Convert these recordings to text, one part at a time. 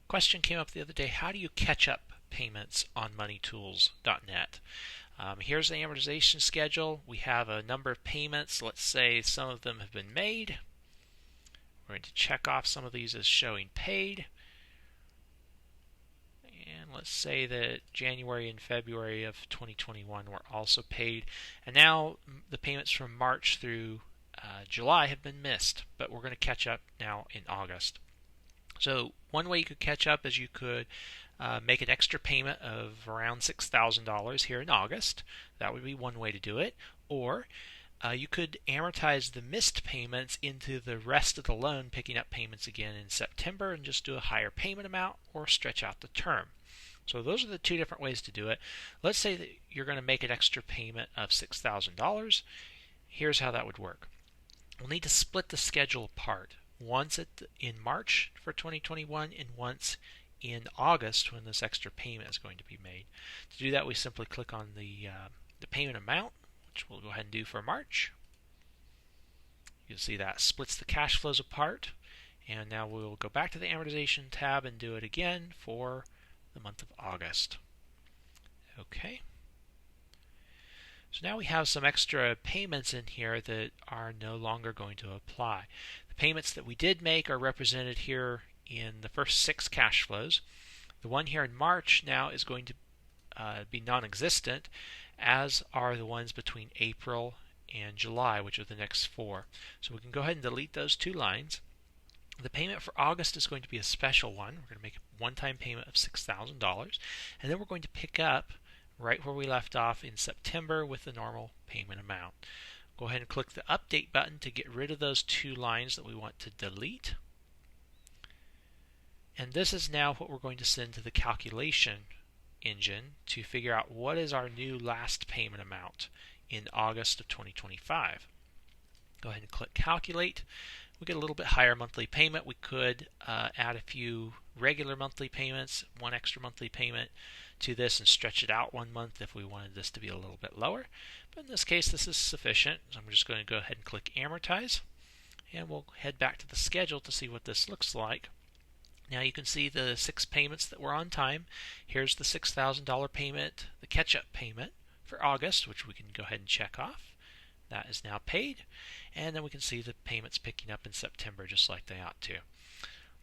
Question came up the other day, how do you catch up payments on moneytools.net? Here's the amortization schedule. We have a number of payments. Let's say some of them have been made. We're going to check off some of these as showing paid. And let's say that January and February of 2021 were also paid. And now the payments from March through July have been missed, but we're going to catch up now in August. So one way you could catch up is you could make an extra payment of around $6,000 here in August. That would be one way to do it. Or you could amortize the missed payments into the rest of the loan, picking up payments again in September and just do a higher payment amount or stretch out the term. So those are the two different ways to do it. Let's say that you're going to make an extra payment of $6,000. Here's how that would work. We'll need to split the schedule apart. Once in March for 2021 and once in August when this extra payment is going to be made. To do that, we simply click on the payment amount, which we'll go ahead and do for March. You'll see that splits the cash flows apart. And now we'll go back to the amortization tab and do it again for the month of August. Okay. So now we have some extra payments in here that are no longer going to apply. The payments that we did make are represented here in the first 6 cash flows. The one here in March now is going to be non-existent, as are the ones between April and July, which are the next 4. So we can go ahead and delete those 2 lines. The payment for August is going to be a special one. We're going to make a one-time payment of $6,000, and then we're going to pick up right where we left off in September with the normal payment amount. Go ahead and click the Update button to get rid of those 2 lines that we want to delete. And this is now what we're going to send to the calculation engine to figure out what is our new last payment amount in August of 2025. Go ahead and click Calculate. We get a little bit higher monthly payment. We could add a few regular monthly payments, one extra monthly payment to this and stretch it out 1 month if we wanted this to be a little bit lower. But in this case, this is sufficient. So I'm just going to go ahead and click Amortize, and we'll head back to the schedule to see what this looks like. Now you can see the 6 payments that were on time. Here's the $6,000 payment, the catch-up payment for August, which we can go ahead and check off. That is now paid. And then we can see the payments picking up in September just like they ought to.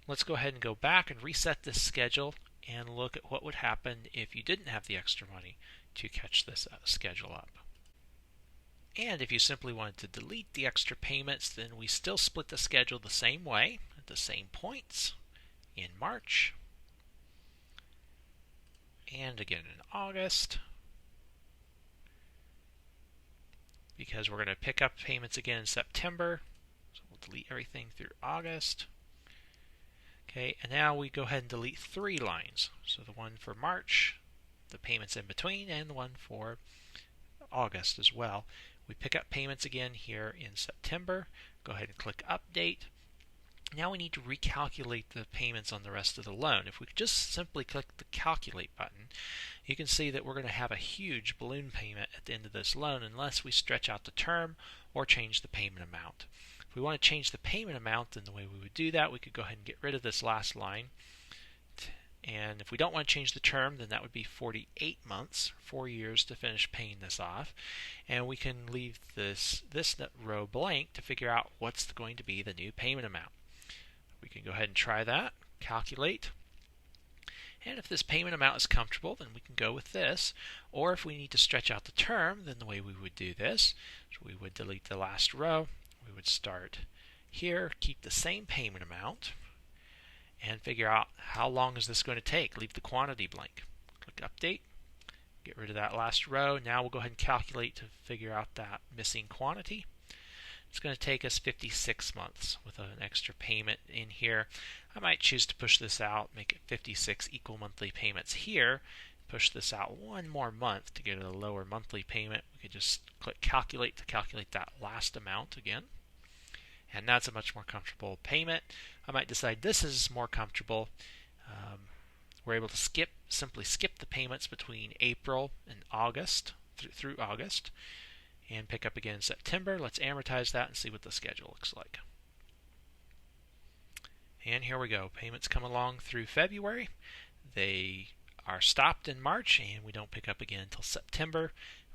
Let's go ahead and go back and reset this schedule and look at what would happen if you didn't have the extra money to catch this schedule up. And if you simply wanted to delete the extra payments, then we still split the schedule the same way, at the same points, in March, and again in August, because we're going to pick up payments again in September. So we'll delete everything through August. Okay, and now we go ahead and delete 3 lines. So the one for March, the payments in between, and the one for August as well. We pick up payments again here in September. Go ahead and click Update. Now we need to recalculate the payments on the rest of the loan. If we just simply click the Calculate button, you can see that we're going to have a huge balloon payment at the end of this loan unless we stretch out the term or change the payment amount. If we want to change the payment amount, then the way we would do that, we could go ahead and get rid of this last line. And if we don't want to change the term, then that would be 48 months, 4 years to finish paying this off. And we can leave this row blank to figure out what's going to be the new payment amount. We can go ahead and try that, calculate, and if this payment amount is comfortable, then we can go with this. Or if we need to stretch out the term, then the way we would do this, so we would delete the last row, we would start here, keep the same payment amount, and figure out how long is this going to take. Leave the quantity blank. Click Update, get rid of that last row. Now we'll go ahead and calculate to figure out that missing quantity. It's going to take us 56 months with an extra payment in here. I might choose to push this out, make it 56 equal monthly payments here, push this out 1 more month to get a lower monthly payment. We could just click Calculate to calculate that last amount again. And that's a much more comfortable payment. I might decide this is more comfortable. We're able to simply skip the payments between April and August, through August, and pick up again in September. Let's amortize that and see what the schedule looks like. And here we go. Payments come along through February. They are stopped in March, and we don't pick up again until September.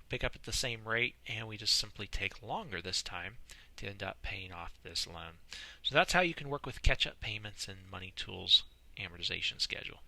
Pick up at the same rate, and we just simply take longer this time to end up paying off this loan. So that's how you can work with catch-up payments in Money Tools amortization schedule.